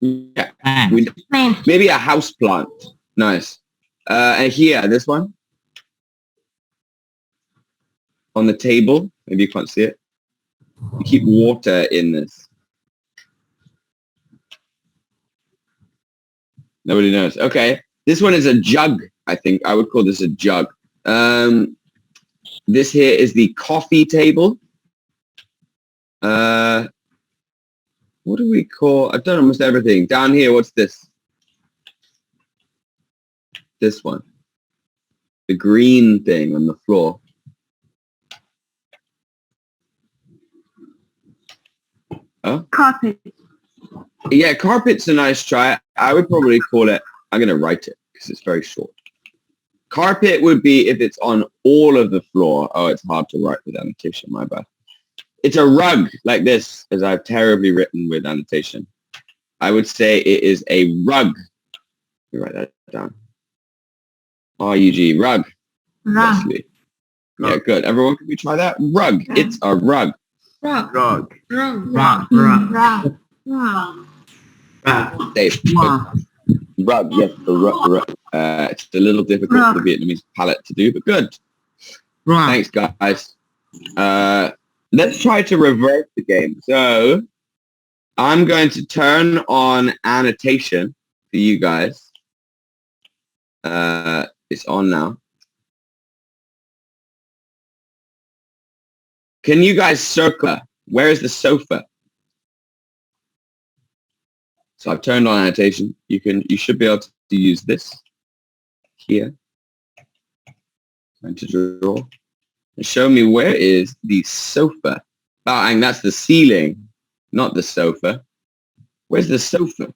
Yeah. Man. Maybe a house plant. Nice. And here, this one. On the table. Maybe you can't see it. You keep water in this. Nobody knows. Okay. This one is a jug, I think. I would call this a jug. This here is the coffee table. What do we call? I've done almost everything. Down here, what's this? This one. The green thing on the floor. Oh? Carpet. Yeah, carpet's a nice try. I would probably call it, I'm going to write it because it's very short. Carpet would be if it's on all of the floor. Oh, it's hard to write with annotation, my bad. It's a rug like this, as I've terribly written with annotation. I would say it is a rug. Let me write that down. R-U-G, rug. Rug. Leslie. Yeah, good. Everyone, can we try that? Rug. It's a rug. Rug. Rug. Rug. Rug. Rug. Rug. Rug. Dave. Rug, yes, the rug. It's a little difficult for the Vietnamese palate to do, but good. Rug. Thanks, guys. Let's try to reverse the game. So I'm going to turn on annotation for you guys. It's on now. Can you guys circle? Where is the sofa? So I've turned on annotation. You should be able to use this here. Going to draw. And show me where is the sofa. Oh, and that's the ceiling, not the sofa. Where's the sofa?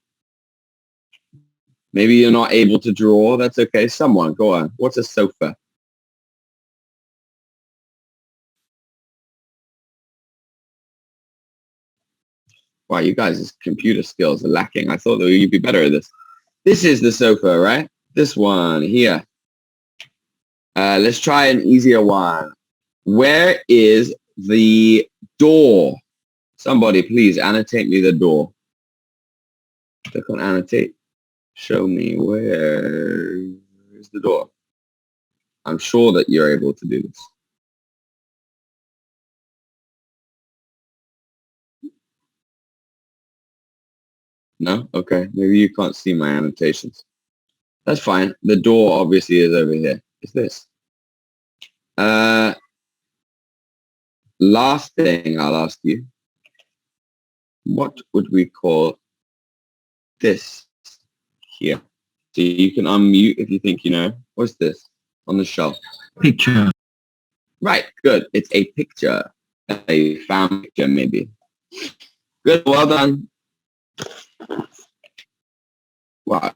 Maybe you're not able to draw. That's okay. Someone, go on. What's a sofa? Wow, you guys' computer skills are lacking. I thought that you'd be better at this. This is the sofa, right? This one here. Let's try an easier one. Where is the door? Somebody please annotate me the door. Click on annotate. Show me where is the door. I'm sure that you're able to do this. No? Okay. Maybe you can't see my annotations. That's fine. The door obviously is over here. Is this? Last thing I'll ask you. What would we call this here? So you can unmute if you think you know. What's this on the shelf? Picture. Right, good. It's a picture. A family picture, maybe. Good, well done. Wow.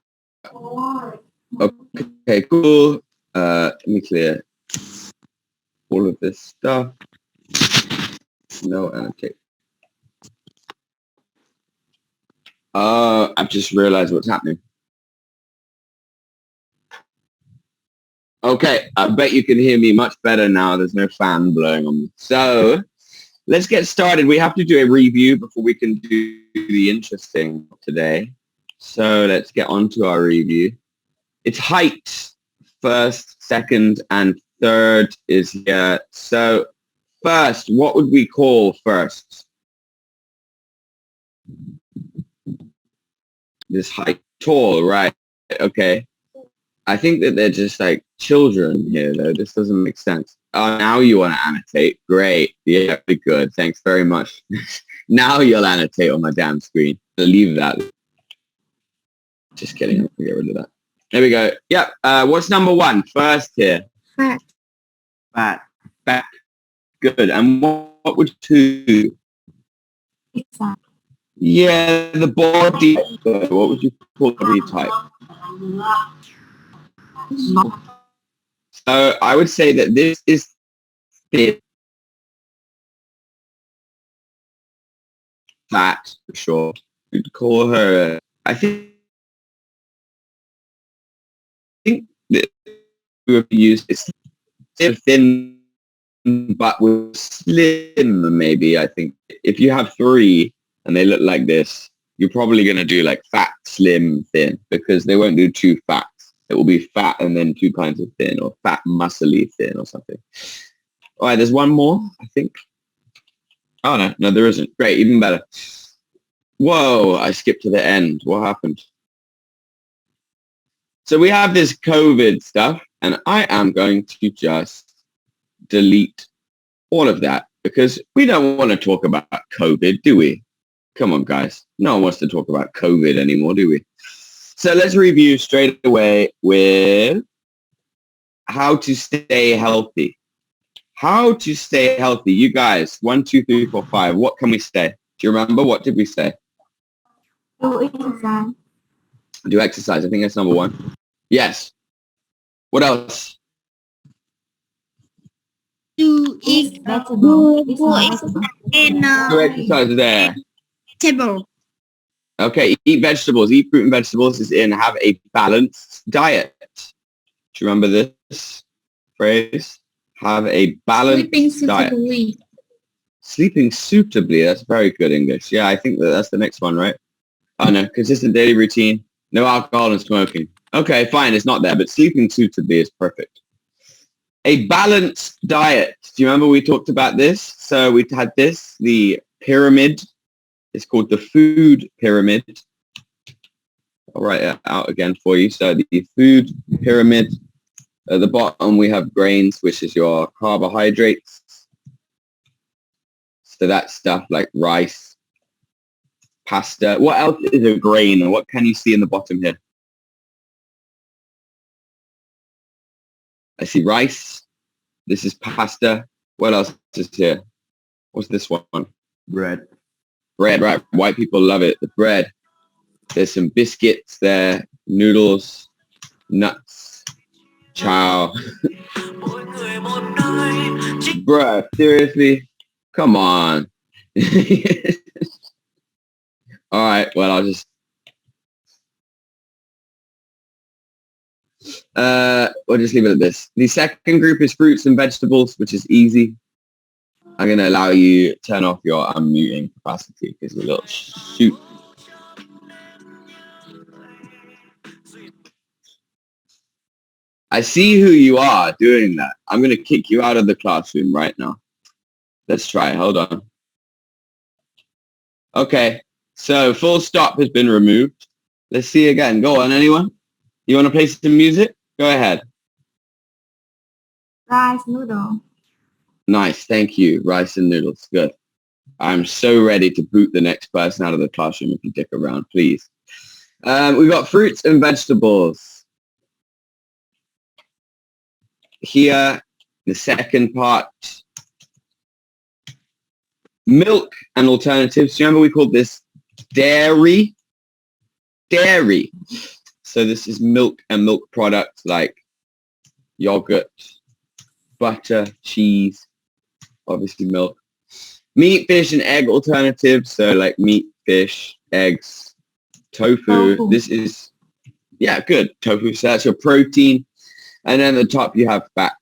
Okay, cool. Let me clear all of this stuff. No annotate. I've just realized what's happening. Okay, I bet you can hear me much better now. There's no fan blowing on me. So let's get started. We have to do a review before we can do the interesting today. So let's get on to our review. It's height. First, second, and third is here. So first, what would we call first? This height. Tall, right? Okay. I think that they're just like children here, though. This doesn't make sense. Oh, now you want to annotate. Great. Yeah, good. Thanks very much. Now you'll annotate on my damn screen. Leave that. Just kidding. I'll get rid of that. There we go. Yep. What's number one? First here. Fat. Fat. Fat. Good. And what would two? Pizza. Yeah, the body. What would you call the body type? So I would say that this is fit. Fat, for sure. You'd call her, I think that we would use this thin, but with slim, maybe, I think. If you have three and they look like this, you're probably going to do like fat, slim, thin, because they won't do two fats. It will be fat and then two kinds of thin, or fat, muscly thin or something. All right, there's one more, I think. Oh, no, there isn't. Great, even better. Whoa, I skipped to the end. What happened? So we have this COVID stuff, and I am going to just delete all of that because we don't want to talk about COVID, do we? Come on, guys. No one wants to talk about COVID anymore, do we? So let's review straight away with how to stay healthy. How to stay healthy. You guys, 1, 2, 3, 4, 5. What can we say? Do you remember? What did we say? Do exercise. Do exercise. I think that's number 1. Yes. What else? To eat Vegetable. It's do not exercise vegetable. and Do exercise there. table. Okay, eat vegetables. Eat fruit and vegetables is in. Have a balanced diet. Do you remember this phrase? Have a balanced Sleeping diet. suitably. Sleeping suitably. That's very good English. Yeah, I think that's the next one, right? Oh, no. Consistent daily routine. No alcohol and smoking. Okay, fine. It's not there, but sleeping suitably is perfect. A balanced diet. Do you remember we talked about this? So we had this, the pyramid. It's called the food pyramid. I'll write it out again for you. So the food pyramid. At the bottom, we have grains, which is your carbohydrates. So that's stuff like rice, pasta. What else is a grain? And what can you see in the bottom here? I see rice. This is pasta. What else is here? What's this one? Bread. Bread, right. White people love it. The bread. There's some biscuits there, noodles, nuts, chow. Bruh, seriously? Come on. All right, well, I'll just... we'll just leave it at this. The second group is fruits and vegetables, which is easy. I'm going to allow you to turn off your unmuting capacity because you're a little shoot. I see who you are doing that. I'm going to kick you out of the classroom right now. Let's try. Hold on. Okay. So full stop has been removed. Let's see again. Go on, anyone? You want to play some music? Go ahead. Rice noodle. Nice. Thank you. Rice and noodles. Good. I'm so ready to boot the next person out of the classroom if you dick around, please. We've got fruits and vegetables. Here, the second part. Milk and alternatives. Do you remember we called this dairy? Dairy. So this is milk and milk products like yogurt, butter, cheese, obviously milk. Meat, fish, and egg alternatives. So like meat, fish, eggs, tofu. This is, yeah, good. Tofu. So that's your protein. And then at the top you have fat,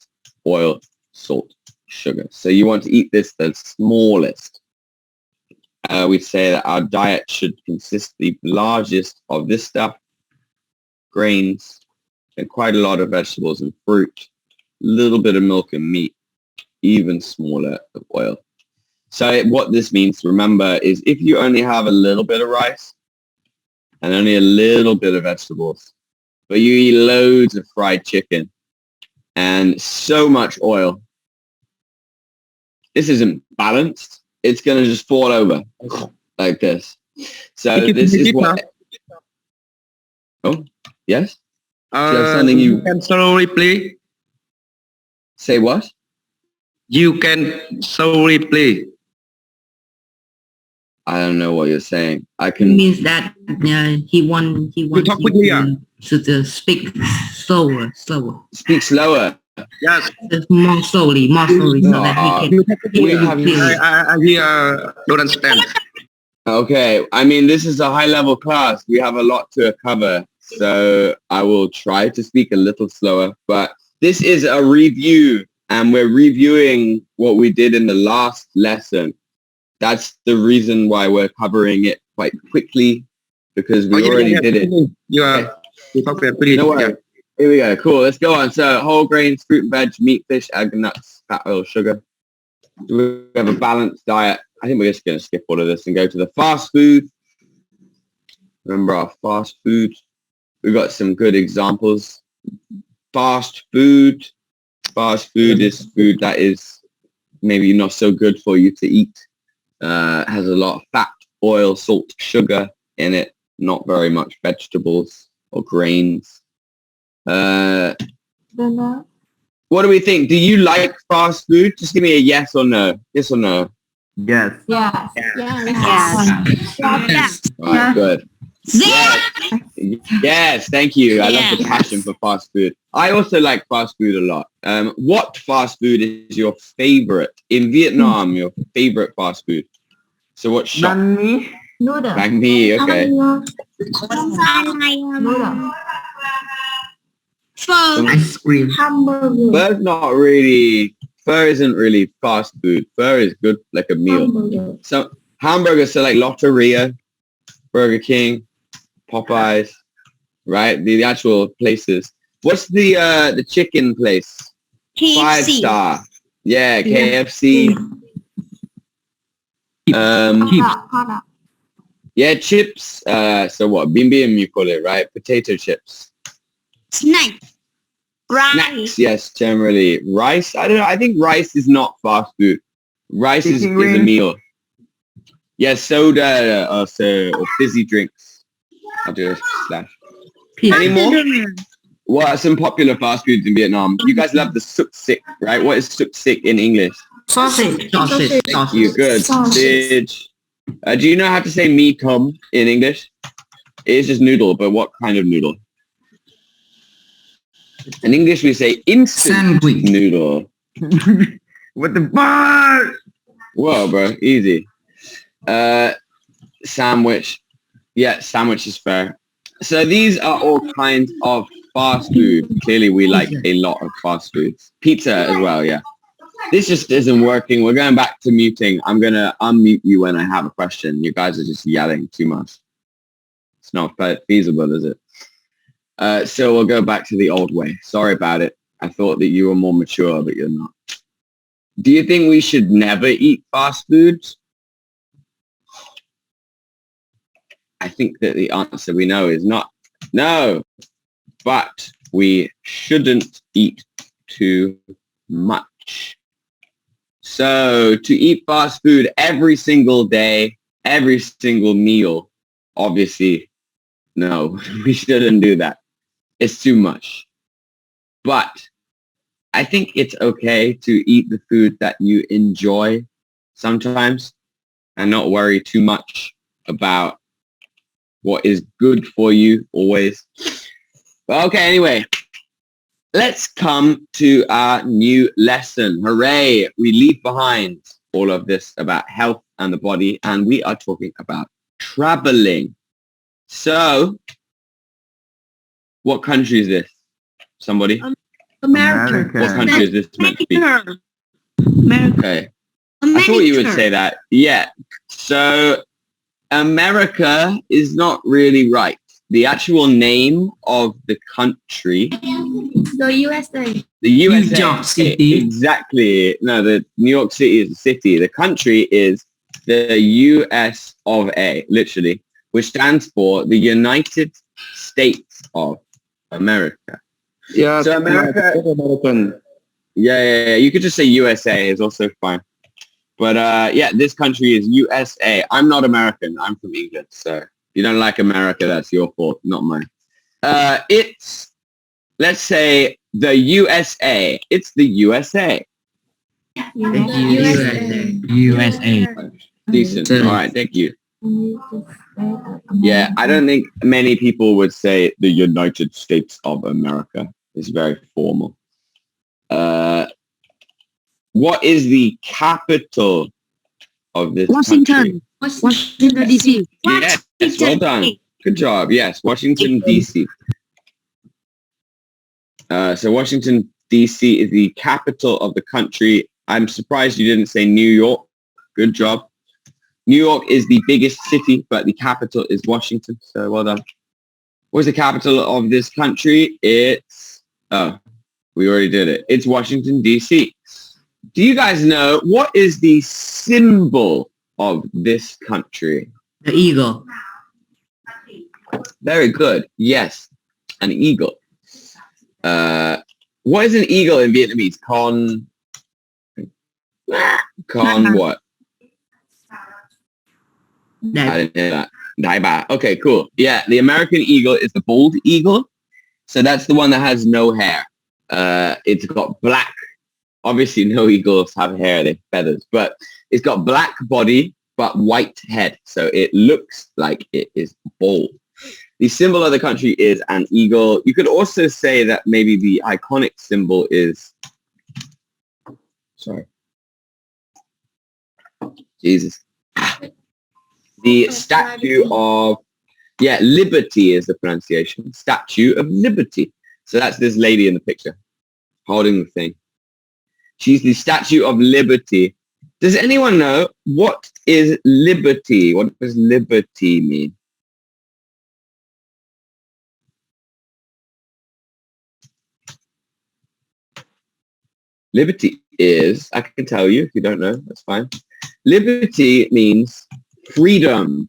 oil, salt, sugar. So you want to eat this the smallest. We say that our diet should consist the largest of this stuff, grains, and quite a lot of vegetables and fruit, a little bit of milk and meat, even smaller of oil. So what this means, remember, is if you only have a little bit of rice and only a little bit of vegetables, but you eat loads of fried chicken and so much oil, this isn't balanced. It's going to just fall over like this. So this is what... Oh, yes? Something you can slowly play. Say what? You can slowly play. I don't know what you're saying. I It can... means that he wants talk you quickly, to speak slower. Speak slower. Yes. More slowly, so that he can We hear have- you clearly. I don't understand. Okay, I mean, this is a high-level class. We have a lot to cover, so I will try to speak a little slower. But this is a review, and we're reviewing what we did in the last lesson. That's the reason why we're covering it quite quickly because we already did it. You are. You talk about please. No worries. Here we go. Cool. Let's go on. So whole grains, fruit and veg, meat, fish, egg, nuts, fat, oil, sugar. Do we have a balanced diet? I think we're just going to skip all of this and go to the fast food. Remember our fast food. We've got some good examples. Fast food. Fast food is food that is maybe not so good for you to eat. Has a lot of fat, oil, salt, sugar in it. Not very much vegetables or grains. What do we think? Do you like fast food? Just give me a yes or no. Yes or no. Yes. Yes. Yes. All right, good. Yes, thank you. I love the passion for fast food. I also like fast food a lot. What fast food is your favorite in Vietnam? Your favorite fast food? So what shop? Noodle. Banh mi, okay. Noodle. Pho. Ice cream. Hamburger. Pho's not really. Pho isn't really fast food. Pho is good, like a meal. Hamburger. So hamburgers, so like Lotteria, Burger King, Popeyes, right? The actual places. What's the chicken place? KFC. 5-star. Yeah, KFC. Hot dog. Yeah, chips. So what? Bim bim, you call it, right? Potato chips. Snack. Rice. Snacks, yes, generally. Rice, I don't know. I think rice is not fast food. Rice is a meal. Yes, soda or fizzy drinks. I'll do a slash. Any more? What are some popular fast foods in Vietnam? You guys love the suk sik, right? What is suk sik in English? Sausage. Thank you, good. Sausage. Do you know how to say mee tom in English? It is just noodle, but what kind of noodle? In English, we say instant Sandwich. noodle. What the fuck? Whoa, bro, easy. Sandwich. Yeah, sandwich is fair. So these are all kinds of fast food. Clearly, we like a lot of fast foods. Pizza as well, yeah. This just isn't working. We're going back to muting. I'm going to unmute you when I have a question. You guys are just yelling too much. It's not feasible, is it? So we'll go back to the old way. Sorry about it. I thought that you were more mature, but you're not. Do you think we should never eat fast foods? I think that the answer we know is not no, but we shouldn't eat too much. So to eat fast food every single day, every single meal, obviously, no, we shouldn't do that. It's too much. But I think it's okay to eat the food that you enjoy sometimes and not worry too much about what is good for you always. But okay, anyway, let's come to our new lesson. Hooray! We leave behind all of this about health and the body, and we are talking about traveling. So, what country is this? Somebody? America. What country is this meant to be? America. Okay. I thought you would say that. Yeah. So, America is not really right. The actual name of the country, The USA. the USA. New York City. Exactly. No, the New York City is the city. The country is the US of A, literally, which stands for the United States of America. Yeah, So America- American. Yeah. You could just say USA is also fine. But yeah, this country is USA. I'm not American. I'm from England. So if you don't like America, that's your fault, not mine. It's, let's say, the USA. It's the USA. USA. Decent. So- All right, thank you. Yeah, I don't think many people would say the United States of America. It's very formal. What is the capital of this country? Washington, D.C. Yes, well done. Good job. Yes, Washington, D.C. So Washington, D.C. is the capital of the country. I'm surprised you didn't say New York. Good job. New York is the biggest city, but the capital is Washington. So well done. What's the capital of this country? It's, oh, we already did it. It's Washington, D.C. Do you guys know what is the symbol of this country? The eagle. Very good. Yes, an eagle. What is an eagle in Vietnamese? Con what? I didn't hear that. Dai ba. Okay, cool. Yeah, the American eagle is the bald eagle. So that's the one that has no hair. It's got black. Obviously, no eagles have hair. They have feathers. But it's got black body, but white head. So it looks like it is bald. The symbol of the country is an eagle. You could also say that maybe the iconic symbol is... Sorry. Jesus. The Statue of, Liberty is the pronunciation. Statue of Liberty. So that's this lady in the picture holding the thing. She's the Statue of Liberty. Does anyone know what is liberty? What does liberty mean? Liberty is, I can tell you if you don't know, that's fine. Liberty means freedom.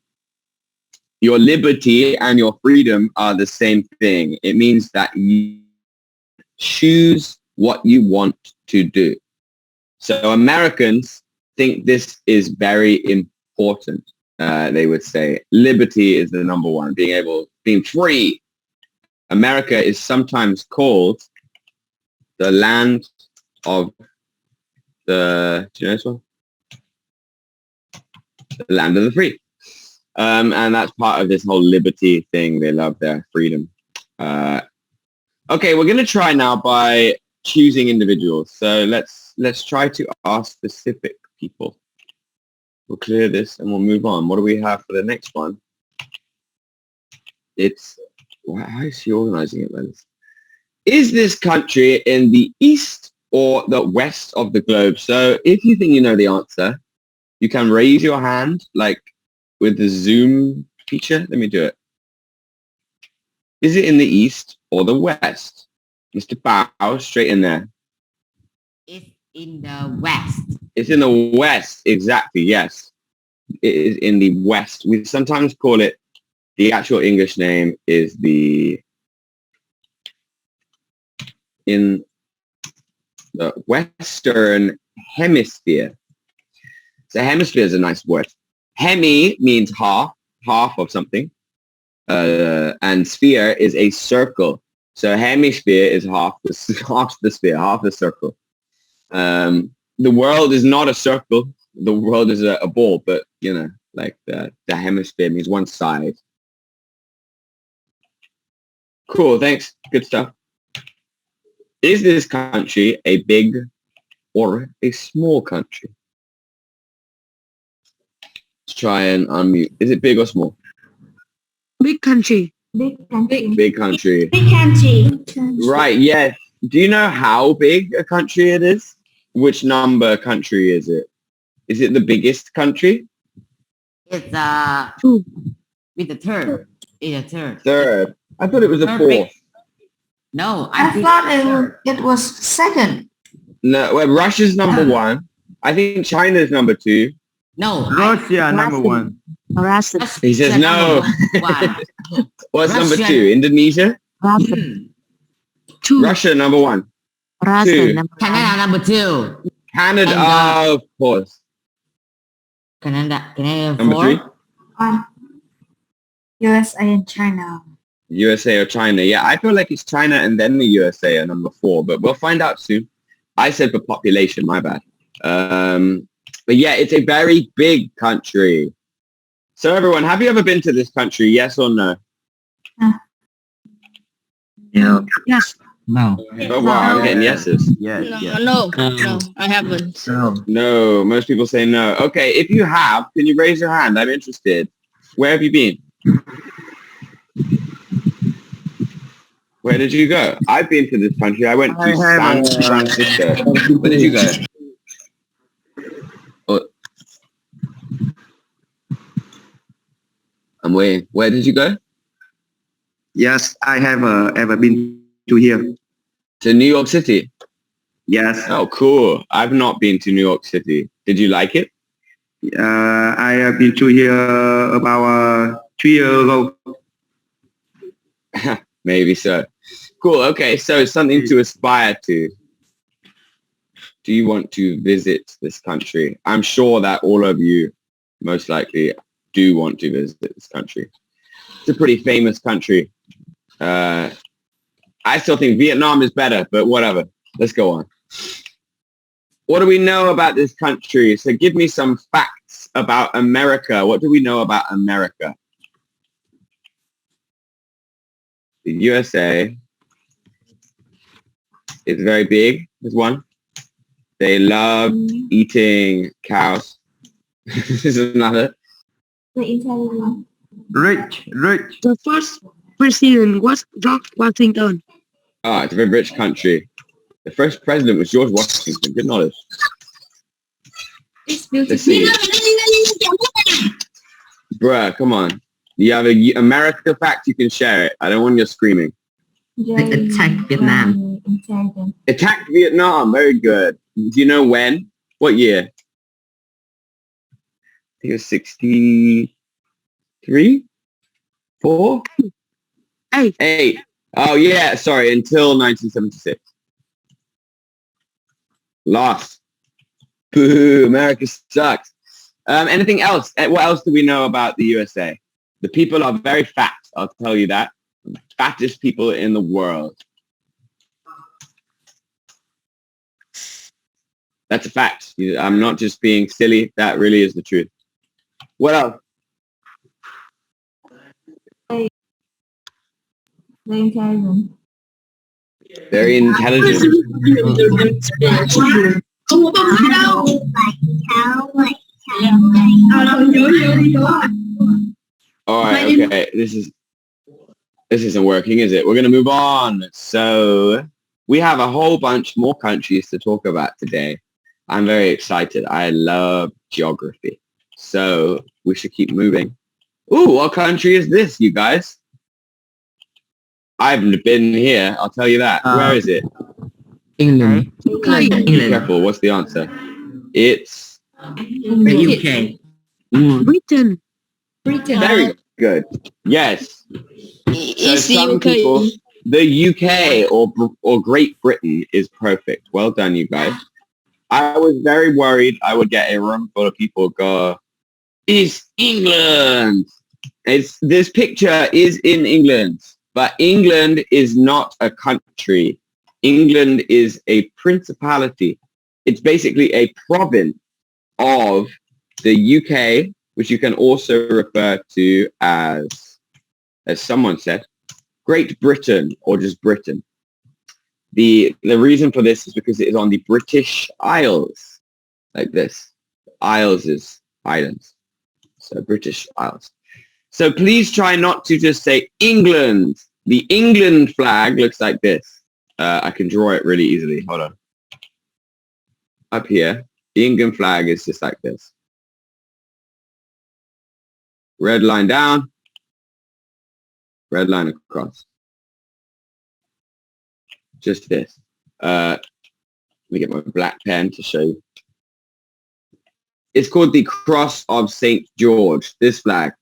Your liberty and your freedom are the same thing. It means that you choose what you want to do. So Americans think this is very important. They would say liberty is the number one, being free. America is sometimes called the land of the, do you know this one? The land of the free. And that's part of this whole liberty thing. They love their freedom. Okay, we're going to try now by choosing individuals. So let's try to ask specific people. We'll clear this and we'll move on. What do we have for the next one? It's, how is she organizing it, man? Is this country in the east or the west of the globe? So if you think you know the answer, you can raise your hand like with the Zoom feature. Let me do it. Is it in the east or the west? Mr. Bao, straight in there. It's in the west. It's in the west, exactly, yes. It is in the west. We sometimes call it, the actual English name is in the Western Hemisphere. So hemisphere is a nice word. Hemi means half of something. And sphere is a circle. So hemisphere is half the sphere, half the circle. The world is not a circle. The world is a ball, but you know, like the hemisphere means one side. Cool, thanks. Good stuff. Is this country a big or a small country? Let's try and unmute. Is it big or small? Big country. Big country. Big country. Big country. Right, yes. Do you know how big a country it is? Which number country is it? Is it the biggest country? It's Two. with the third. It's a third. Third. I thought it was a Third fourth. No, I think thought third. it was second. No, well, Russia's number one. I think China's number two. No, Russia, number one. Russia. He says no. One. What's number Russia. two? Indonesia? Russia. Mm. Two. Russia, number one. Russia. Two. Number one. Canada number two. Canada, And, of course. Canada Number four. three? One. USA and China. USA or China. Yeah, I feel like it's China and then the USA are number four, but we'll find out soon. I said for population, my bad. But yeah, it's a very big country. So everyone, have you ever been to this country? Yes or no? No. Yes. No. Oh wow, I'm getting yeses. Yes, yes. No, I haven't. No. No, most people say no. Okay, if you have, can you raise your hand? I'm interested. Where have you been? Where did you go? I've been to this country. I went to San Francisco. Where did you go? Oh. Where did you go? Yes, I have ever been to here. To New York City. Yes, Oh, cool. I've not been to New York City. Did you like it? I have been to here about 3 years ago. Maybe so. Cool. Okay. So something to aspire to. Do you want to visit this country? I'm sure that all of you most likely do want to visit this country. It's a pretty famous country. I still think Vietnam is better, but whatever. Let's go on. What do we know about this country? So give me some facts about America. What do we know about America? The USA is very big, is one. They love eating cows. This is another. The intelligent. Rich. The first president was George Washington. Ah, it's a very rich country. The first president was George Washington. Good knowledge. It's Let's beautiful. see. Bruh, come on. You have a America fact, you can share it. I don't want you screaming. Attack Vietnam. Intelligent. Attacked Vietnam. Very good. Do you know when? What year? I think it was 63? 4? 8. 8. Oh, yeah. Sorry. Until 1976. Lost. Boo. America sucks. Anything else? What else do we know about the USA? The people are very fat. I'll tell you that. Fattest people in the world. That's a fact. I'm not just being silly. That really is the truth. What else? The intelligent. Very intelligent. All right. Okay. This isn't working, is it? We're going to move on. So we have a whole bunch more countries to talk about today. I'm very excited. I love geography. So we should keep moving. Ooh, what country is this, you guys? I've been here. I'll tell you that. Where is it? England. Be England. careful. What's the answer? It's The UK. Britain. very good. Yes. So It's the some UK. people, the UK or Great Britain is perfect. Well done, you guys. I was very worried I would get a room full of people go, it's England. This picture is in England, but England is not a country. England is a principality. It's basically a province of the UK, which you can also refer to as someone said, Great Britain or just Britain. The reason for this is because it is on the British Isles, like this. Isles is islands. So British Isles. So please try not to just say England. The England flag looks like this. I can draw it really easily. Hold on. Up here, the England flag is just like this. Red line down. Red line across. Just this. Let me get my black pen to show you. It's called the Cross of St. George, this flag.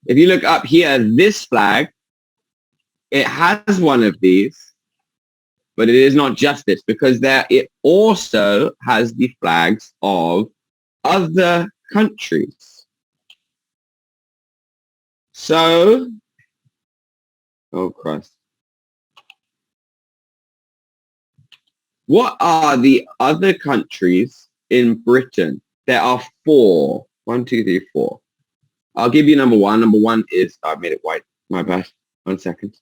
If you look up here, this flag, it has one of these, but it is not just this, because it also has the flags of other countries. So, oh Christ. What are the other countries in Britain? There are 4. 1, 2, 3, 4. I'll give you number 1. Number 1 is, I made it white. My bad. 1 second.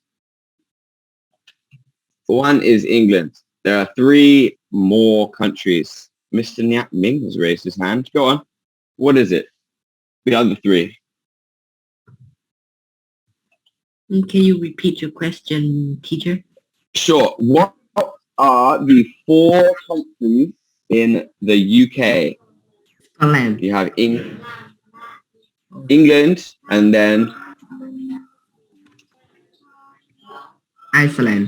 1 is England. There are 3 more countries. Mr. Nyap Ming has raised his hand. Go on. What is it? The other 3. Can you repeat your question, teacher? Sure. What are the 4 countries in the UK? Scotland. You have England, and then Iceland.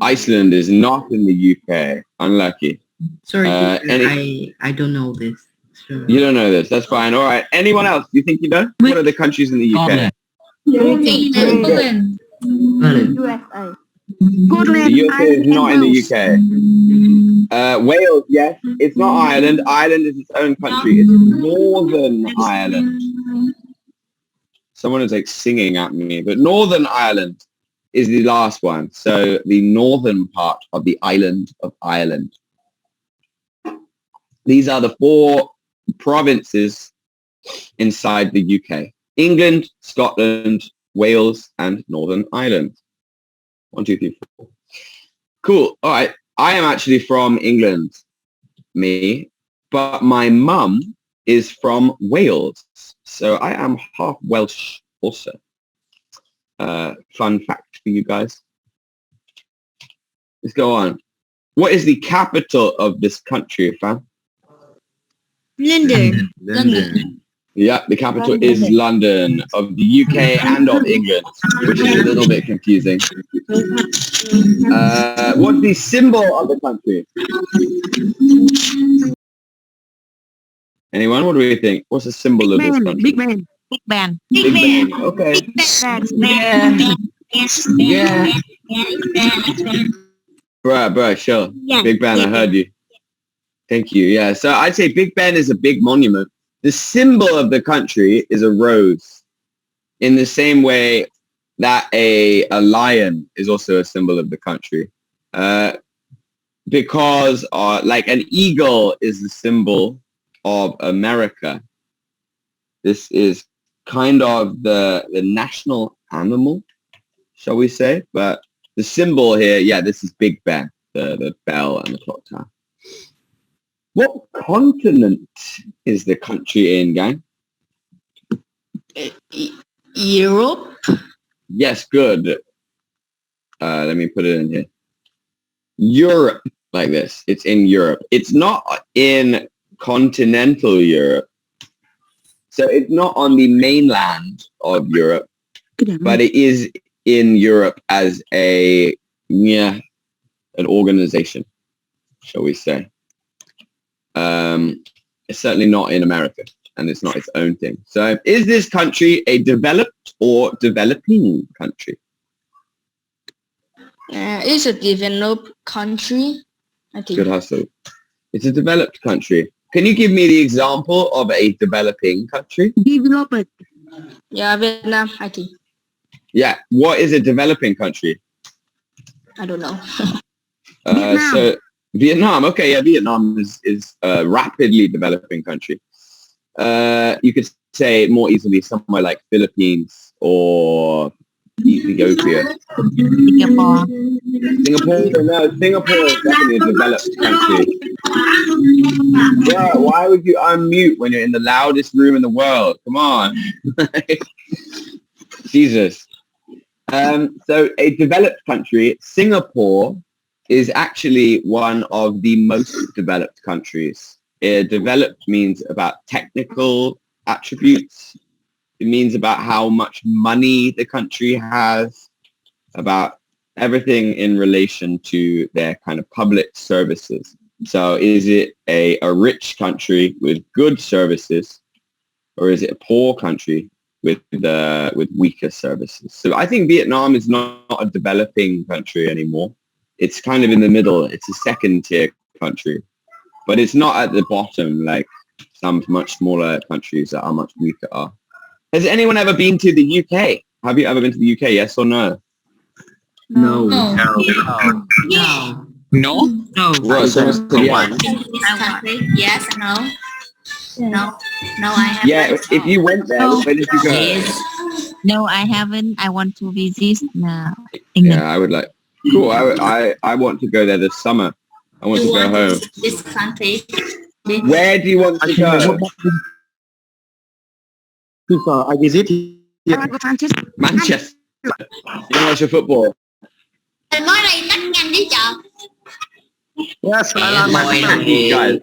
Iceland is not in the UK. Unlucky. Sorry, teacher, any- I don't know this. So. You don't know this. That's fine. All right. Anyone else? You think you know? What are the countries in the UK? Scotland. USA. The Scotland. USA is not in the UK. Wales, yes. It's not Ireland. Ireland is its own country. It's Northern Ireland. Someone is like singing at me, but Northern Ireland is the last one. So the northern part of the island of Ireland. These are the 4 provinces inside the UK. England, Scotland, Wales, and Northern Ireland. 1, 2, 3, 4. Cool. All right. I am actually from England, but my mum is from Wales. So I am half Welsh also. Fun fact for you guys. Let's go on. What is the capital of this country, fam? London. London. Yeah, the capital is London, of the UK and of England, which is a little bit confusing. What's the symbol of the country? Anyone? What do we think? What's the symbol of this country? Big man. Big Bang. Big Ben. Okay. Yeah. Bruh, chill. Yeah. Big Ben, I heard you. Thank you. Yeah, so I'd say Big Ben is a big monument. The symbol of the country is a rose, in the same way that a lion is also a symbol of the country. Because like an eagle is the symbol of America. This is kind of the national animal, shall we say? But the symbol here, yeah, this is Big Ben, the bell and the clock tower. What continent is the country in, gang? Europe? Yes, good. Let me put it in here. Europe, like this. It's in Europe. It's not in continental Europe. So it's not on the mainland of Europe, but it is in Europe as an organization, shall we say. It's certainly not in America, and it's not its own thing. So is this country a developed or developing country? It's a developed country, I think. Good hustle. It's a developed country. Can you give me the example of a developing country? Developed. Yeah, Vietnam, I think. Yeah. What is a developing country? I don't know. Vietnam. So Vietnam. Okay, yeah, Vietnam is a rapidly developing country. You could say more easily somewhere like Philippines or Ethiopia. Singapore. Singapore? No, Singapore is definitely a developed country. Yeah, why would you unmute when you're in the loudest room in the world? Come on. Jesus. So a developed country, Singapore, is actually one of the most developed countries. Developed means about technical attributes. It means about how much money the country has, about everything in relation to their kind of public services. So is it a rich country with good services, or is it a poor country with weaker services? So I think Vietnam is not a developing country anymore. It's kind of in the middle. It's a second tier country, but it's not at the bottom like some much smaller countries that are much weaker are. Has anyone ever been to the UK? Have you ever been to the UK? Yes or no? No. No. No? No. Well, so This country? Yes, no. No, I haven't. yeah, if you went there, where did you go? Yes. No, I haven't. I want to visit England. Yeah, I would like. Cool. I want to go there this summer. I want to go home. This country. Where do you want to go? I visit Manchester. You don't watch your football? Nói đây cắt nhanh đi chợ. Yes, I love my Guys,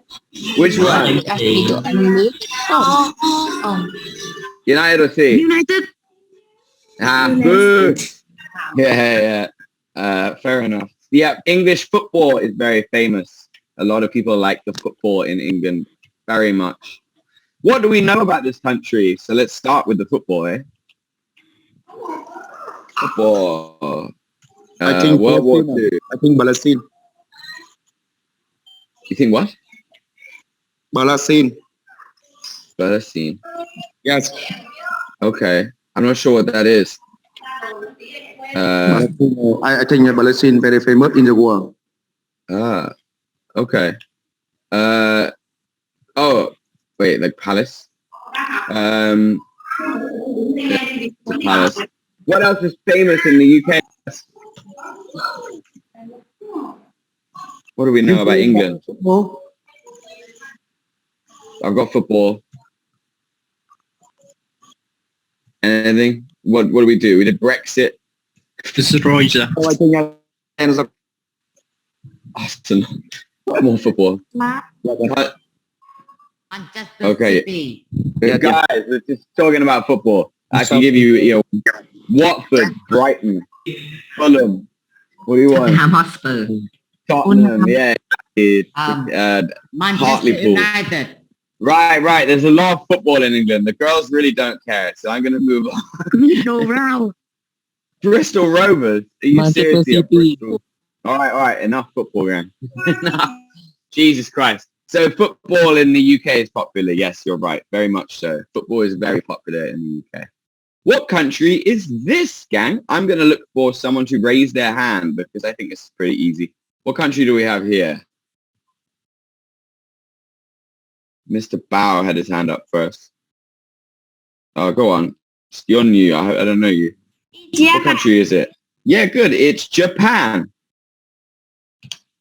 which one? Ask me to unmute. United or C? United. Ah, boo. Yeah. Fair enough. Yeah, English football is very famous. A lot of people like the football in England very much. What do we know about this country? So let's start with the football, eh? Football. I think World War Brazil. II. I think Brazil. You think what? Brazil. Palestine. Yes. Okay. I'm not sure what that is. I think Brazil very famous in the world. Okay. Oh, wait, like palace? The palace. What else is famous in the UK? What do we know about England? Football. I've got football. Anything? What do we do? We did Brexit. Destroyer. Oh, I think Arsenal. Arsenal. More football. What? Manchester Okay. City. Guys, we're just talking about football. I can give you, Watford, Brighton, Fulham. What do you want? Tottenham Hotspur. Tottenham, yeah. Manchester Hartlepool. United. Right. There's a lot of football in England. The girls really don't care, so I'm going to move on. No row. Bristol Rovers. Are you Manchester serious here, City. Bristol? All right. Enough football, gang. Enough. Jesus Christ. So football in the UK is popular. Yes, you're right. Very much so. Football is very popular in the UK. What country is this, gang? I'm going to look for someone to raise their hand because I think it's pretty easy. What country do we have here? Mr. Bao had his hand up first. Oh, go on. You're new. I don't know you. What country is it? Yeah, good. It's Japan.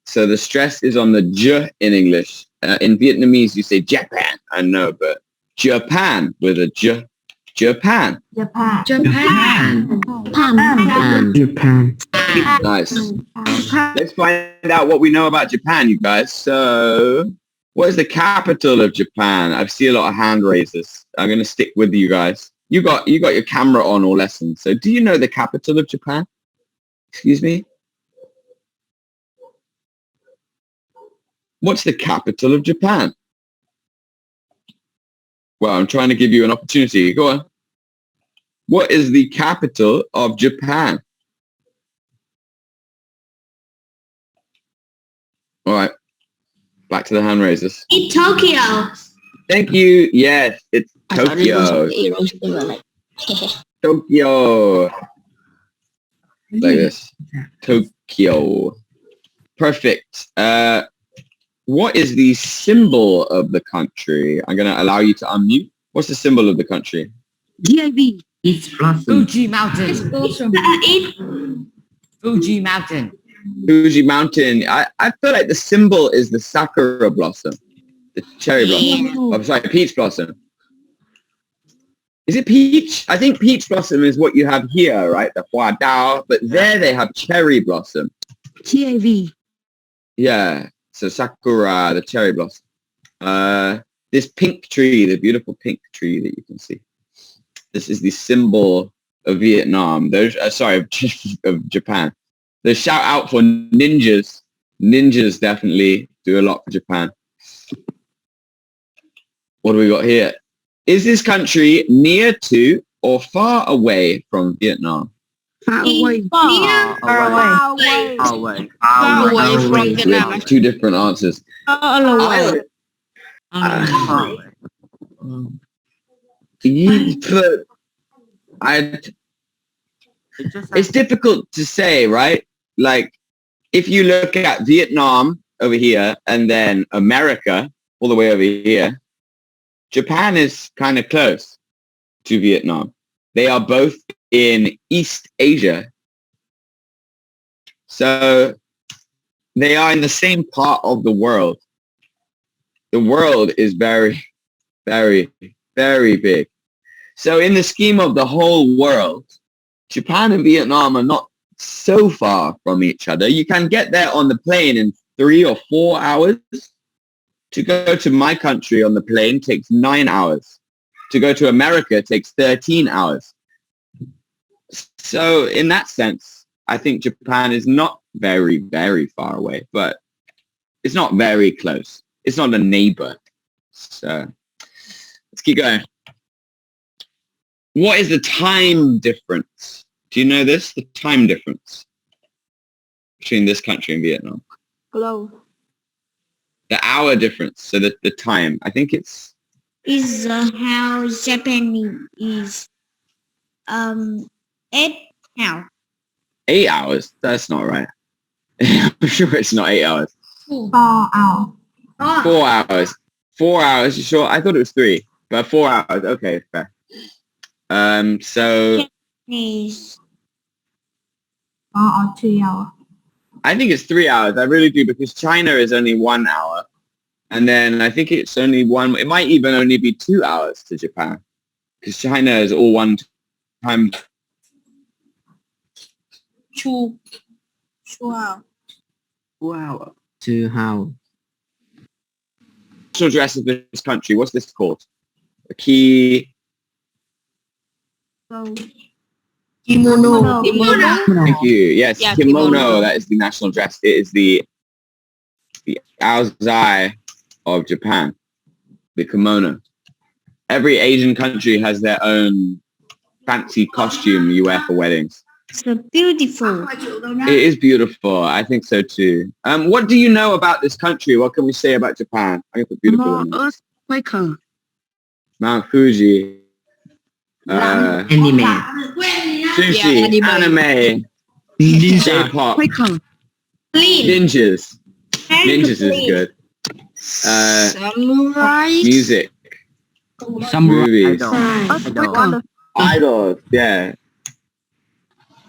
So the stress is on the J in English. In Vietnamese, you say Japan. I know, but Japan with a J. Japan. Japan. Japan. Nice. Let's find out what we know about Japan, you guys. So, what is the capital of Japan? I see a lot of hand raises. I'm going to stick with you guys. You got your camera on all lessons. So, do you know the capital of Japan? Excuse me? What's the capital of Japan? Well, I'm trying to give you an opportunity. Go on. What is the capital of Japan? All right. Back to the hand raisers. In Tokyo. Thank you. Yes, it's I thought it was Tokyo. heroes. They were like, Tokyo. Like this. Tokyo. Perfect. What is the symbol of the country? I'm going to allow you to unmute. What's the symbol of the country? GIV. It's Fuji Mountain. Fuji Mountain. Fuji Mountain. I feel like the symbol is the sakura blossom. The cherry blossom. I'm sorry, peach blossom. Is it peach? I think peach blossom is what you have here, right? The hua dao. But there they have cherry blossom. TIV. Yeah. So sakura, the cherry blossom. This pink tree, the beautiful pink tree that you can see. This is the symbol of Vietnam. Those, of Japan. The shout out for ninjas. Ninjas definitely do a lot for Japan. What do we got here? Is this country near to or far away from Vietnam? Far away. Away. far away from Vietnam. Two different answers. Away. It's difficult to say, right? Like, if you look at Vietnam over here and then America all the way over here, Japan is kind of close to Vietnam. They are both in East Asia. So they are in the same part of the world. The world is very, very, very big. So in the scheme of the whole world, Japan and Vietnam are not so far from each other. You can get there on the plane in 3 or 4 hours. To go to my country on the plane takes 9 hours. To go to America takes 13 hours. So in that sense, I think Japan is not very, very far away, but it's not very close. It's not a neighbor. So let's keep going. What is the time difference? Do you know this? The time difference between this country and Vietnam? Hello. The hour difference. So the time. I think it's... Is how Japanese is 8 hours. 8 hours? That's not right. I'm sure it's not 8 hours. 4 hours. 4 hours. 4 hours, you sure? I thought it was 3, but 4 hours. Okay, fair. So Is 4 or 3 hours. I think it's 3 hours. I really do, because China is only 1 hour. And then I think it's only one, it might even only be 2 hours to Japan, because China is all one time. 2 hours. Wow. To how? National dress of this country, what's this called? A key... Kimono. Thank you. Yes, Yeah, kimono. kimono. That is the national dress. It is the Aozai of Japan, the kimono. Every Asian country has their own fancy costume you wear for weddings. So beautiful. It is beautiful. I think so too. What do you know about this country? What can we say about Japan? I can put beautiful in there. Earthquaker. Mount Fuji. Anime. Sushi. Yeah, anime. Ninja. J-pop. Earthquaker. Ninjas. Ninjas is good. Samurai. Music. Samurai. Movies. Earthquaker. Idols. Yeah.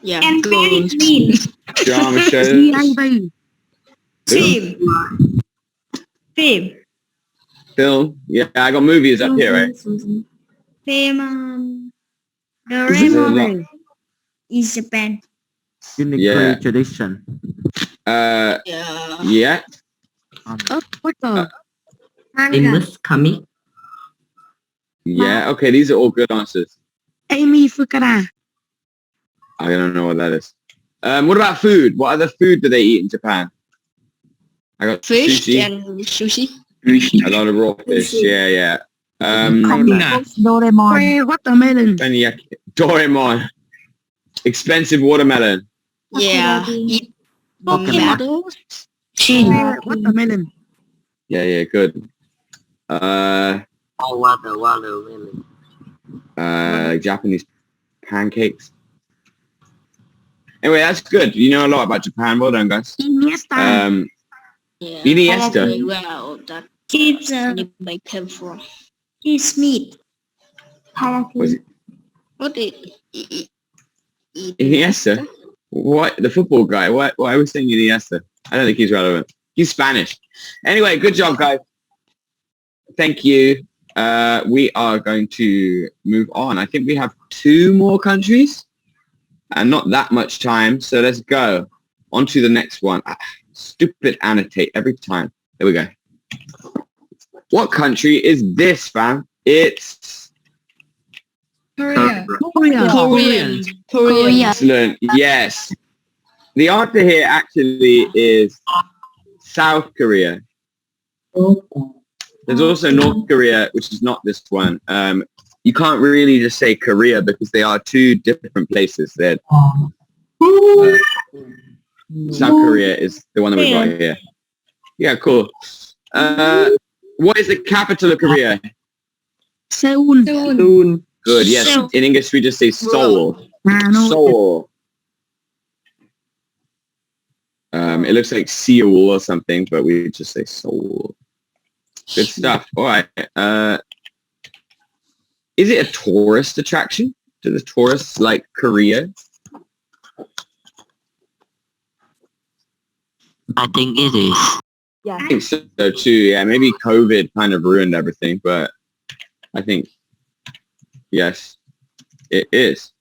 Yeah. And very Girls. clean. Drama shows. CIV. Film. Film. Film. Yeah, I got movies up here, right? Film. This is a lot. Doraemon is Japan. Unique Yeah. tradition. Yeah. Yeah. Earthquaker. Famous comic. Yeah. Okay, these are all good answers. Amy Fukuda. I don't know what that is. What about food? What other food do they eat in Japan? I got Fish sushi. and sushi. A lot of raw fish. Yeah, yeah. Quay watermelon. Teppanyaki. Doraemon. Expensive watermelon. Yeah. Eat Pokemon. tomatoes. Quay watermelon. Yeah, yeah, good. Like Japanese pancakes. Anyway, that's good. You know a lot about Japan. Well done, guys. Iniesta. Yeah. Iniesta. Very well. That Kids, anime came from. kids meat. Was it What is Iniesta? What? The football guy? Why are we saying Iniesta? I don't think he's relevant. He's Spanish. Anyway, good job, guys. Thank you. We are going to move on. I think we have 2 more countries and not that much time. So let's go on to the next one. Stupid annotate every time. There we go. What country is this, fam? It's Korea. Korean. Korean. excellent. Yes. The answer here actually is South Korea. There's also North Korea, which is not this one. You can't really just say Korea because they are 2 different places. They're, South Korea is the one that we got here. Yeah, cool. What is the capital of Korea? Seoul. Good, yes. Seoul. In English, we just say Seoul. No. Seoul. It looks like Seoul or something, but we just say Seoul. Good stuff. All right. Is it a tourist attraction? Do the tourists like Korea? I think it is. I think so too. Yeah, maybe COVID kind of ruined everything, but I think, yes, it is.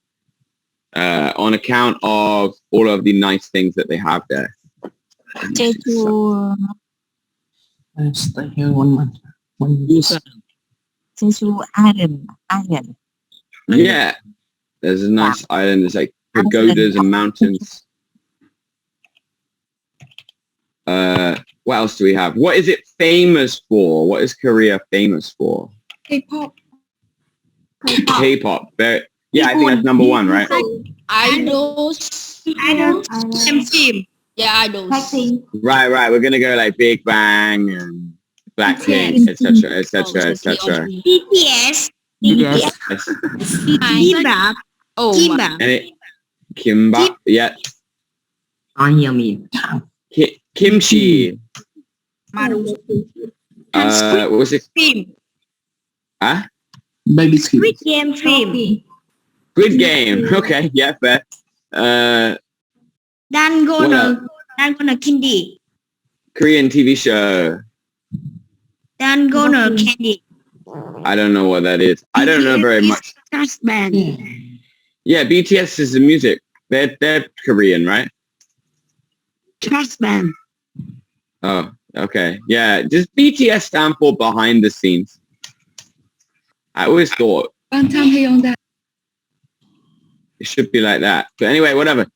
On account of all of the nice things that they have there. Jeju. Stay here 1 month. 1 year. Jeju Island. Yeah, there's a nice island. There's like pagodas and mountains. What else do we have? What is it famous for? What is Korea famous for? K-pop. K-pop. Yeah, I think that's number one, right? Idols. Team. Yeah, idols. Right. We're gonna go like Big Bang and Blackpink, etc., etc., etc. BTS. Yes. Kimbap. Oh, Kimbap. And it, kimbap, yeah. Nói nhiều miền. Kimchi. What was it? Film. Huh? Baby skin. Squid Game film. Squid Game. Okay, yeah, fair. Dalgona candy. Korean TV show. Dalgona candy. I don't know what that is. I don't know very much. Trust band. Yeah, BTS is the music. They're Korean, right? Trust band. Oh, okay. Yeah, does BTS stand for behind the scenes? I always thought it should be like that. But anyway, whatever.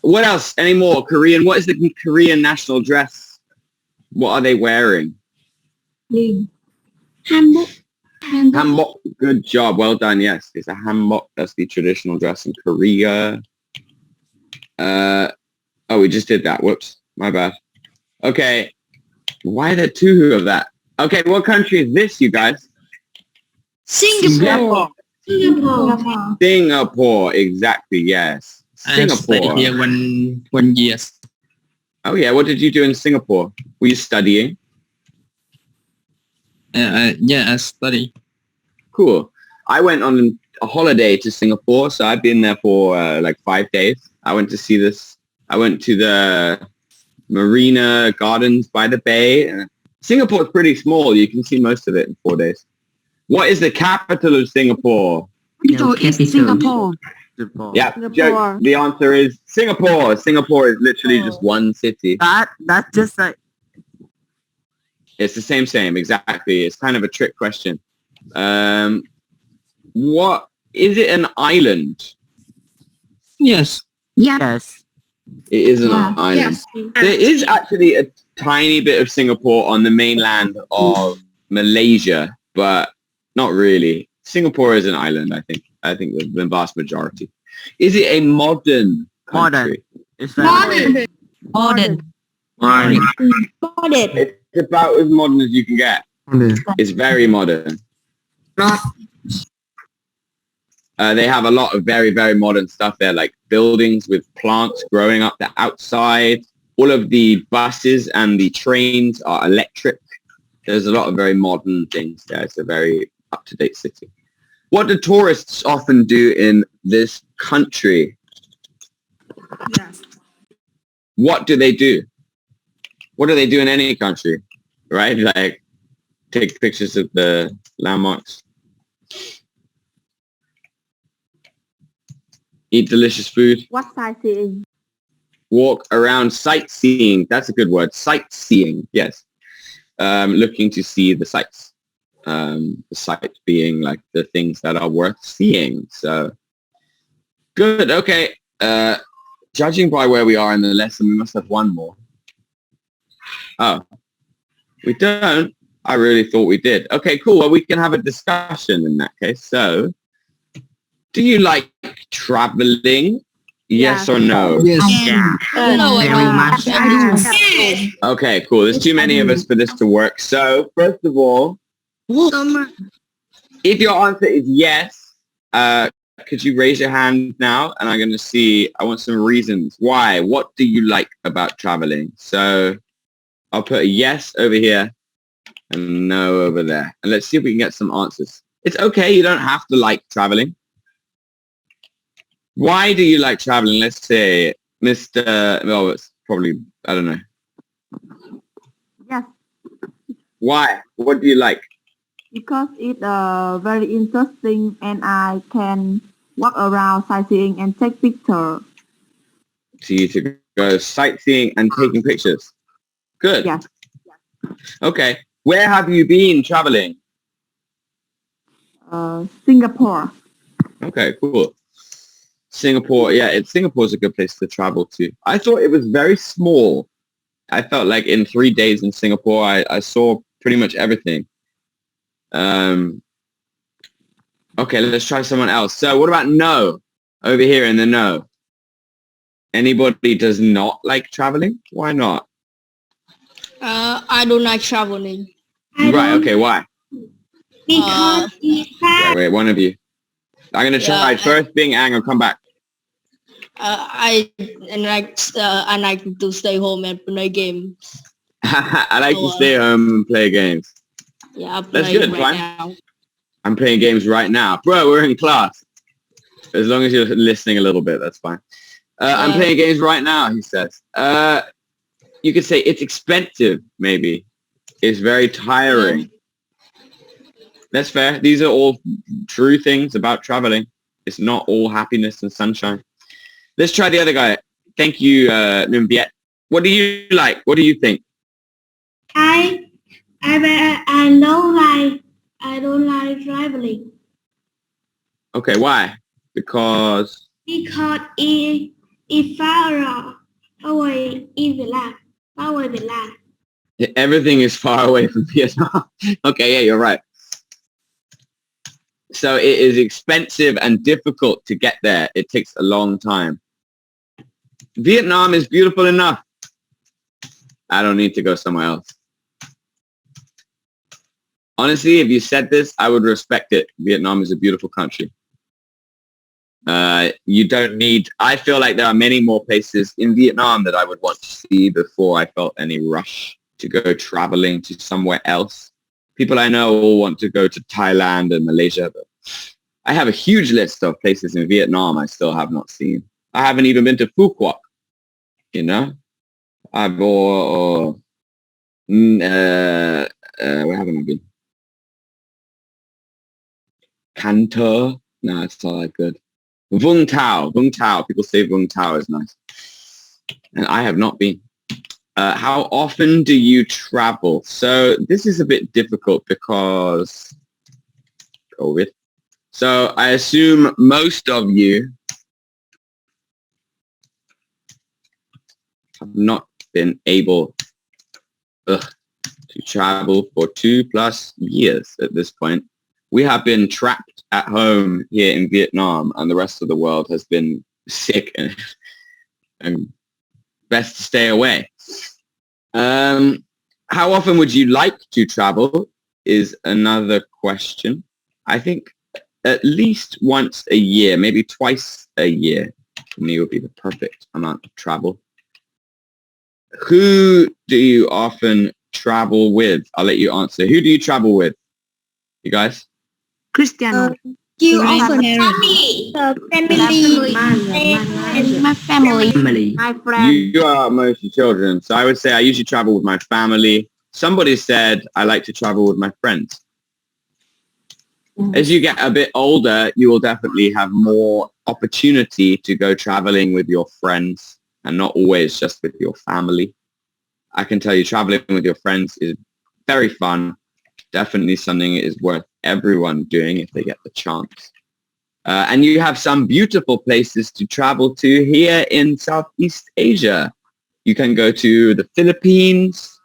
What else? Any more? Korean? What is the Korean national dress? What are they wearing? Hanbok. Hanbok. Good job. Well done. Yes, it's a hanbok. That's the traditional dress in Korea. Oh, we just did that. Whoops. My bad. Okay. Why are there two of that? Okay, what country is this, you guys? Singapore. Singapore. Exactly. Yes. I stayed Singapore. here one year. Oh yeah. What did you do in Singapore? Were you studying? Yeah, I study. Cool. I went on a holiday to Singapore, so I've been there for like 5 days. I went to see this. I went to the Marina Gardens by the bay. Singapore is pretty small. You can see most of it in 4 days. What is the capital of Singapore? Capital is Singapore. Yeah, joke. The answer is Singapore. Singapore is literally just one city. That's just like It's the same. Exactly. It's kind of a trick question. What is it? An island? yes. Yes. It is an island. There is actually a tiny bit of Singapore on the mainland of Malaysia, but not really. Singapore is an island, I think. I think the vast majority. Is it a modern country? It's Modern. It's about as modern as you can get. It's very modern. They have a lot of very, very modern stuff there, like buildings with plants growing up the outside. All of the buses and the trains are electric. There's a lot of very modern things there. It's a very up-to-date city. What do tourists often do in this country? Yes. What do they do? What do they do in any country? Right? Like, take pictures of the landmarks. Eat delicious food. What sightseeing? Walk around sightseeing. That's a good word. Sightseeing. Yes. Looking to see the sights. The sights being like the things that are worth seeing. So good. Okay. Judging by where we are in the lesson, we must have one more. Oh, we don't. I really thought we did. Okay, cool. Well, we can have a discussion in that case. So, do you like traveling? Yes or no? Yes. No, Very much. Okay, cool. There's too many of us for this to work. So, first of all, if your answer is yes, could you raise your hand now? And I'm going to see, I want some reasons. Why? What do you like about traveling? So, I'll put a yes over here and no over there. And let's see if we can get some answers. It's okay. You don't have to like traveling. Why do you like traveling? Let's say, Mr. Well, it's probably, I don't know. Yes, Why? What do you like? because it's very interesting and I can walk around sightseeing and take pictures. So you to go sightseeing and taking pictures. Good. Yes. Okay. Where have you been traveling? Singapore. Okay, cool. Singapore, yeah, Singapore's a good place to travel to. I thought it was very small. I felt like in 3 days in Singapore, I saw pretty much everything. Okay, let's try someone else. So what about no? Over here in the no. Anybody does not like traveling? Why not? I don't like traveling. Right, okay, why? Because it's Wait, one of you. I'm going to try first being Ang, I'll come back. I like to stay home and play games. I like to stay home and play games. Yeah, I'm That's playing good, right fine. now. I'm playing games right now. Bro, we're in class. As long as you're listening a little bit, that's fine. I'm playing games right now, he says. You could say it's expensive, maybe. It's very tiring. That's fair. These are all true things about traveling. It's not all happiness and sunshine. Let's try the other guy. Thank you, Nguyen Viet. What do you like? What do you think? I don't like traveling Okay, why? Because it's far away in the land. Far away the land. everything is far away from Vietnam. Okay, yeah, you're right. So it is expensive and difficult to get there. It takes a long time. Vietnam is beautiful enough. I don't need to go somewhere else. Honestly, if you said this, I would respect it. Vietnam is a beautiful country. You don't need... I feel like there are many more places in Vietnam that I would want to see before I felt any rush to go traveling to somewhere else. People I know all want to go to Thailand and Malaysia, but I have a huge list of places in Vietnam I still have not seen. I haven't even been to Phu Quoc, you know? Where haven't I been? Cantor? No, it's not that good. Vung Tau. Vung Tau. People say Vung Tau is nice. And I have not been. How often do you travel? So this is a bit difficult because COVID. So I assume most of you have not been able to travel for 2+ years at this point. We have been trapped at home here in Vietnam, and the rest of the world has been sick and best to stay away. How often would you like to travel is another question. I think at least once a year, maybe twice a year for me would be the perfect amount of travel. Who do you often travel with? I'll let you answer. Who do you travel with? You guys? Cristiano. You often family. My family. My friend. You are mostly children. So I would say I usually travel with my family. Somebody said I like to travel with my friends. As you get a bit older, you will definitely have more opportunity to go traveling with your friends and not always just with your family. I can tell you traveling with your friends is very fun. Definitely something that is worth everyone doing if they get the chance. And you have some beautiful places to travel to here in Southeast Asia. You can go to the Philippines,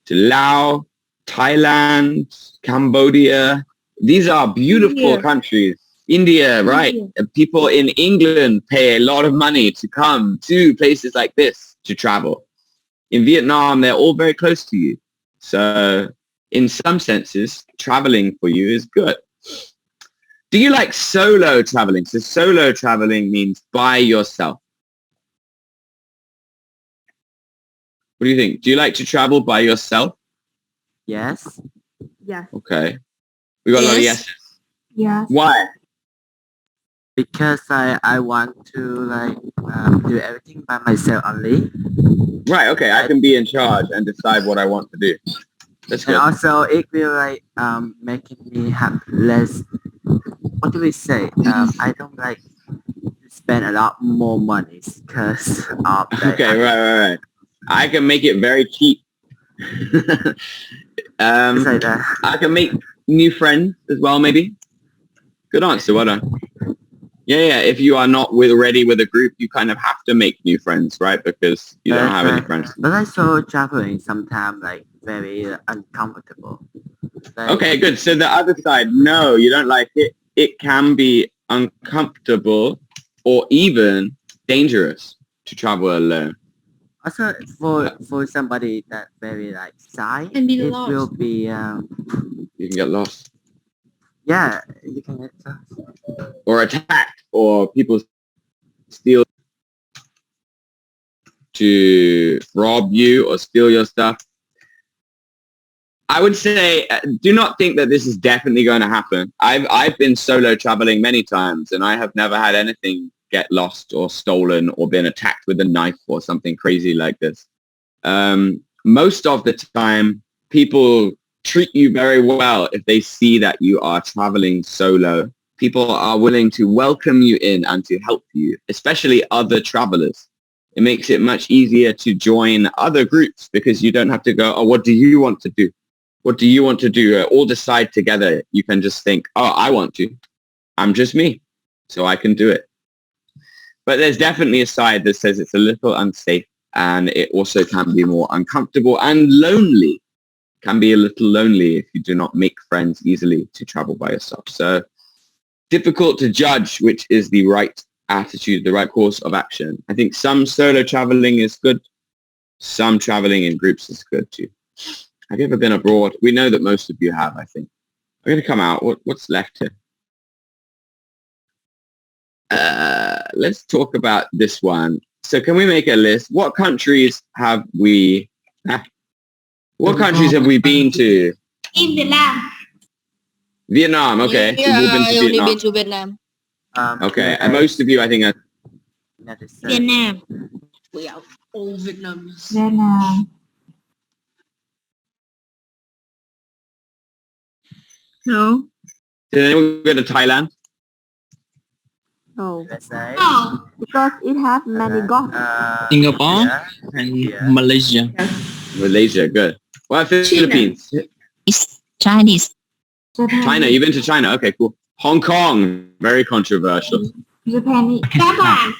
to Laos, Thailand, Cambodia. These are beautiful countries. India, right? People in England pay a lot of money to come to places like this to travel. In Vietnam, they're all very close to you. So in some senses, traveling for you is good. Do you like solo traveling? So solo traveling means by yourself. What do you think? Do you like to travel by yourself? Yes. Yes. Okay. We got a lot of yeses. Yes. Why? Because I want to like do everything by myself only. Right, okay. I can be in charge and decide what I want to do. That's And good. also it will like making me have less, what do we say? I don't like to spend a lot more money because of that. Okay, right. I can make it very cheap. It's like that. I can make new friends as well, maybe. Good answer, well done. Yeah. If you are not ready with a group, you kind of have to make new friends, right? Because you don't have any friends. But I saw traveling sometimes like very uncomfortable. Like, Okay, good. So the other side, no, you don't like it. It can be uncomfortable or even dangerous to travel alone. also for somebody that very like shy, Can be it lost. will be You can get lost yeah, you can get lost. or attacked or people steal to rob you or steal your stuff. I would say, do not think that this is definitely going to happen. I've been solo traveling many times and I have never had anything get lost or stolen or been attacked with a knife or something crazy like this. Most of the time, people treat you very well if they see that you are traveling solo. People are willing to welcome you in and to help you, especially other travelers. It makes it much easier to join other groups because you don't have to go, oh, what do you want to do? What do you want to do? All decide together. You can just think, oh, I want to. I'm just me, so I can do it. But there's definitely a side that says it's a little unsafe and it also can be more uncomfortable and lonely. Can be a little lonely if you do not make friends easily to travel by yourself. So difficult to judge which is the right attitude, the right course of action. I think some solo traveling is good. Some traveling in groups is good too. Have you ever been abroad? We know that most of you have, I think. I'm going to come out. What's left here? Let's talk about this one. So can we make a list? What countries have we... What countries have we been to? In Vietnam. Vietnam, okay. We've all been I to only Vietnam. been to Vietnam. Okay, and most of you, I think, are... United States. Vietnam. We are all Vietnamese. Vietnam. No. Did anyone go to Thailand? No, USA. Oh, because it has many gods. Singapore Yeah. and Yeah. Malaysia. Malaysia, good. Well, Philippines. Chinese. China, you've been to China? Okay, cool. Hong Kong, very controversial. Japan. Japan.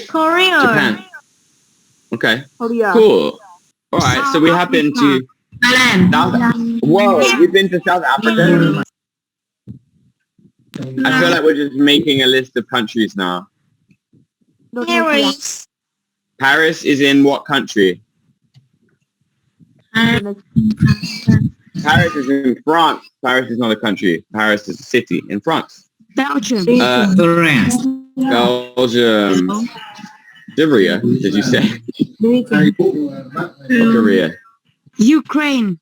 Korea. Japan. Okay, Korea. cool. All right, so we have been to Thailand. South... Whoa, you've been to South Africa? I feel like we're just making a list of countries now. Paris. Paris is in what country? Paris is in France. Paris is not a country. Paris is a city in France. Belgium. France. Belgium. Syria, did you say? Or Korea? Ukraine.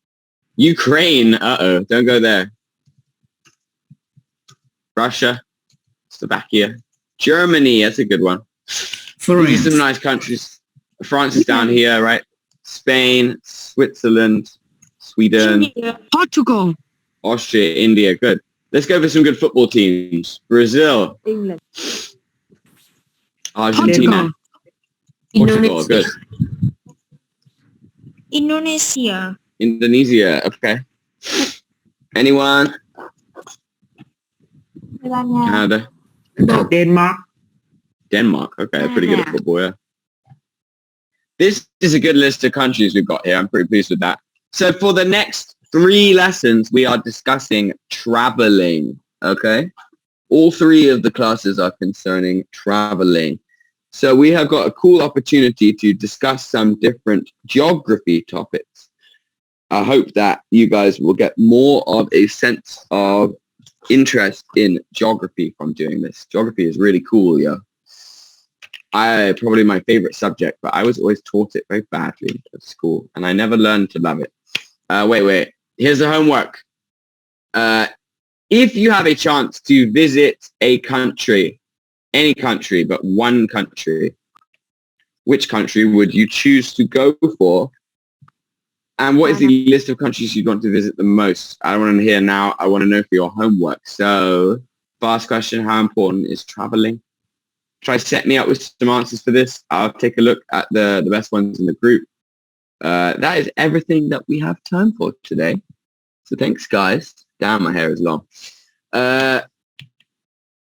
Ukraine. Uh-oh, don't go there. Russia. Slovakia. Germany, that's a good one. These are some nice countries. France is down here, right? Spain, Switzerland, Sweden, Portugal. Austria, India. Good. Let's go for some good football teams. Brazil, England. Argentina, Portugal. Good. Indonesia. Indonesia. Okay. Anyone? Canada. Denmark. Denmark. Okay, they're pretty good at football, yeah. This is a good list of countries we've got here. I'm pretty pleased with that. So for the next 3 lessons, we are discussing traveling, okay? All 3 of the classes are concerning traveling. So we have got a cool opportunity to discuss some different geography topics. I hope that you guys will get more of a sense of interest in geography from doing this. Geography is really cool, yo. Probably my favorite subject, but I was always taught it very badly at school, and I never learned to love it. Wait. Here's the homework. If you have a chance to visit a country, any country, but one country, which country would you choose to go for? And what is the list of countries you'd want to visit the most? I don't want to hear now. I want to know for your homework. So, first question, how important is traveling? Try set me up with some answers for this. I'll take a look at the best ones in the group. That is everything that we have time for today. So thanks, guys. Damn, my hair is long.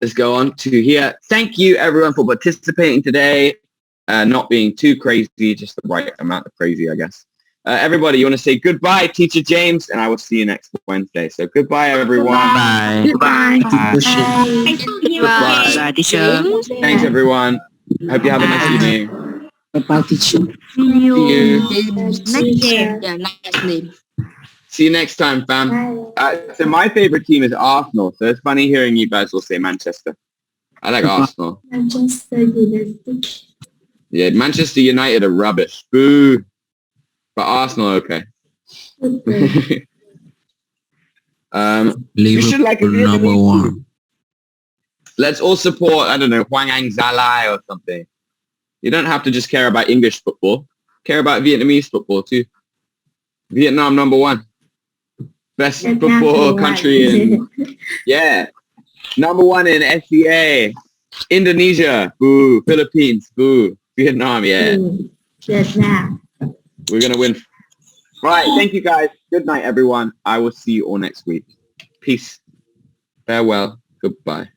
let's go on to here. Thank you everyone for participating today. Not being too crazy, just the right amount of crazy, I guess. Everybody, you want to say goodbye, Teacher James, and I will see you next Wednesday. So goodbye, everyone. Bye. Goodbye. Goodbye. Bye, teacher. Thanks, everyone. Hope you have a nice evening. Bye, teacher. See you See you. next year. Yeah, nice name. See you next time, fam. So my favorite team is Arsenal. So it's funny hearing you guys all say Manchester. I like Arsenal. Manchester United. Yeah, Manchester United are rubbish. Boo. But Arsenal, okay. We should like a Liverpool number Vietnamese one. team. Let's all support, I don't know, Hoàng Anh Gia Lai or something. You don't have to just care about English football. Care about Vietnamese football too. Vietnam number one. Best football country in, yeah. Number one in SCA. Indonesia, boo. Philippines, boo. Vietnam, yeah. Vietnam. We're going to win. Right, thank you guys. Good night, everyone. I will see you all next week. Peace. Farewell. Goodbye.